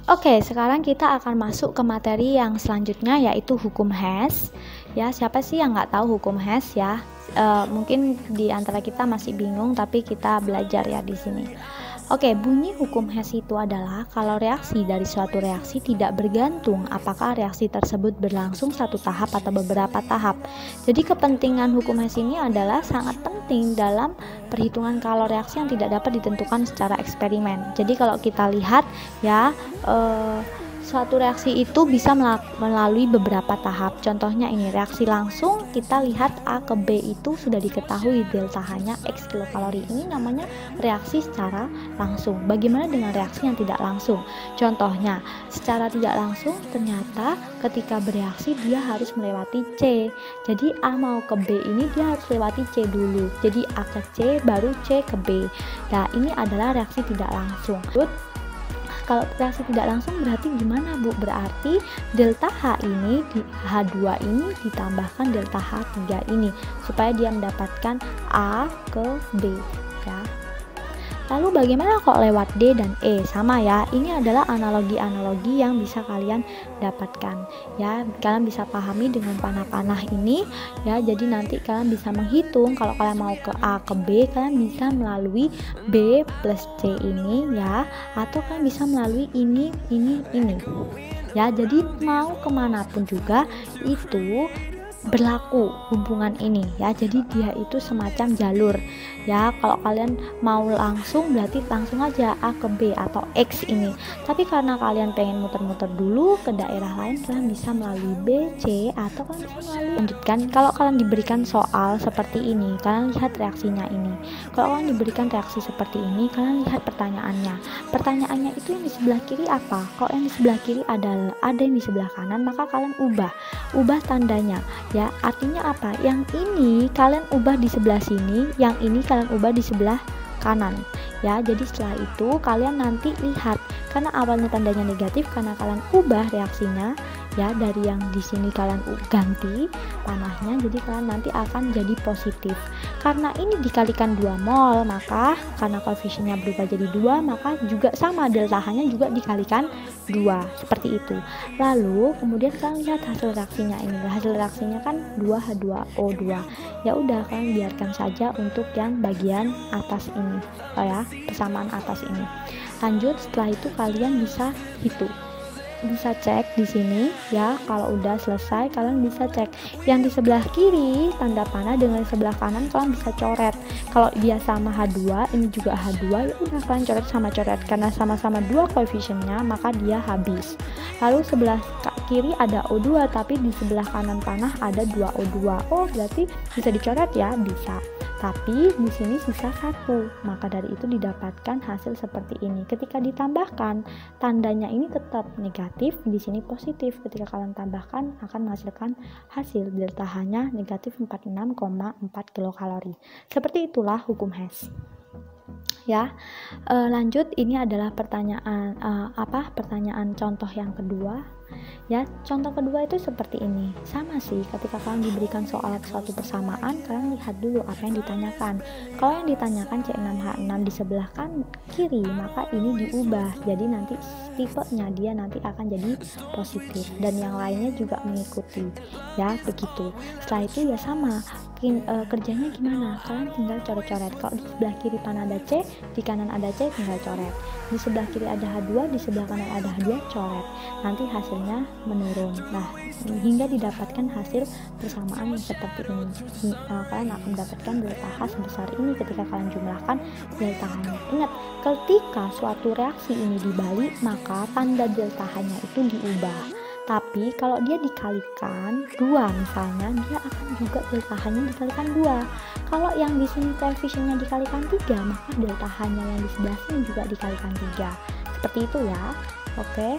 Oke, sekarang kita akan masuk ke materi yang selanjutnya, yaitu hukum Hess. Ya, siapa sih yang nggak tahu hukum Hess ya? Mungkin di antara kita masih bingung, tapi kita belajar ya di sini. Oke, bunyi hukum Hess itu adalah kalau reaksi dari suatu reaksi tidak bergantung apakah reaksi tersebut berlangsung satu tahap atau beberapa tahap. Jadi kepentingan hukum Hess ini adalah sangat penting dalam perhitungan kalau reaksi yang tidak dapat ditentukan secara eksperimen. Jadi kalau kita lihat ya, suatu reaksi itu bisa melalui beberapa tahap. Contohnya ini, reaksi langsung kita lihat A ke B itu sudah diketahui delta H-nya X kilokalori. Ini namanya reaksi secara langsung. Bagaimana dengan reaksi yang tidak langsung? Contohnya, secara tidak langsung ternyata ketika bereaksi dia harus melewati C. Jadi A mau ke B ini dia harus lewati C dulu. Jadi A ke C baru C ke B. Nah, ini adalah reaksi tidak langsung. Kalau reaksi tidak langsung berarti gimana Bu? Berarti delta H ini di H2 ini ditambahkan delta H3 ini supaya dia mendapatkan A ke B ya. Lalu bagaimana kok lewat D dan E? Sama ya, ini adalah analogi-analogi yang bisa kalian dapatkan ya. Kalian bisa pahami dengan panah-panah ini ya. Jadi nanti kalian bisa menghitung kalau kalian mau ke A ke B, kalian bisa melalui B plus C ini ya, atau kalian bisa melalui ini ya. Jadi mau kemanapun juga itu berlaku hubungan ini ya. Jadi dia itu semacam jalur ya. Kalau kalian mau langsung berarti langsung aja A ke B atau X ini, tapi karena kalian pengen muter-muter dulu ke daerah lain, kalian bisa melalui B, C, atau kalian bisa melalui lanjutkan. Kalau kalian diberikan soal seperti ini, kalian lihat reaksinya ini. Kalau kalian diberikan reaksi seperti ini, kalian lihat pertanyaannya itu yang di sebelah kiri apa. Kalau yang di sebelah kiri ada yang di sebelah kanan, maka kalian ubah tandanya ya. Artinya apa? Yang ini kalian ubah di sebelah sini, yang ini kalian ubah di sebelah kanan ya. Jadi setelah itu kalian nanti lihat, karena awalnya tandanya negatif, karena kalian ubah reaksinya ya, dari yang di sini kalian ganti panahnya, jadi kalian nanti akan jadi positif. Karena ini dikalikan 2 mol, maka karena koefisiennya berubah jadi 2, maka juga sama delta H-nya juga dikalikan 2, seperti itu. Lalu kemudian kalian lihat hasil reaksinya ini. Hasil reaksinya kan 2H2O2. Ya udah, kalian biarkan saja untuk yang bagian atas ini ya, persamaan atas ini. Lanjut, setelah itu kalian bisa hitung, bisa cek di sini ya. Kalau udah selesai kalian bisa cek yang di sebelah kiri tanda panah dengan sebelah kanan, kalian bisa coret. Kalau dia sama H2, ini juga H2, ya udah kalian coret sama coret, karena sama-sama 2 koefisiennya maka dia habis. Lalu sebelah kiri ada O2, tapi di sebelah kanan panah ada 2O2. Oh, berarti bisa dicoret ya? Bisa. Tapi di sini sisa 1, maka dari itu didapatkan hasil seperti ini. Ketika ditambahkan, tandanya ini tetap negatif, di sini positif. Ketika kalian tambahkan akan menghasilkan hasil delta H-nya negatif 46,4 kilokalori. Seperti itulah hukum Hess ya. Lanjut, ini adalah pertanyaan pertanyaan contoh yang kedua ya. Contoh kedua itu seperti ini, sama sih. Ketika kalian diberikan soal suatu persamaan, kalian lihat dulu apa yang ditanyakan. Kalau yang ditanyakan C6H6 di sebelah kan kiri, maka ini diubah jadi nanti tipenya dia nanti akan jadi positif, dan yang lainnya juga mengikuti ya, begitu. Setelah itu ya sama, kerjanya gimana, kalian tinggal coret-coret. Kalau di sebelah kiri panah ada C, di kanan ada C, tinggal coret. Di sebelah kiri ada H2, di sebelah kanan ada H2, coret. Nanti hasilnya menurun. Nah, hingga didapatkan hasil persamaan yang seperti ini. Kalian akan mendapatkan delta H sebesar ini ketika kalian jumlahkan delta H-nya. Ingat, ketika suatu reaksi ini dibalik, maka tanda delta H-nya itu diubah. Tapi kalau dia dikalikan 2 misalnya, dia akan juga delta H-nya dikalikan 2. Kalau yang di sini koefisiennya dikalikan 3, maka delta H-nya yang di sebelah sini juga dikalikan 3. Seperti itu ya. Oke.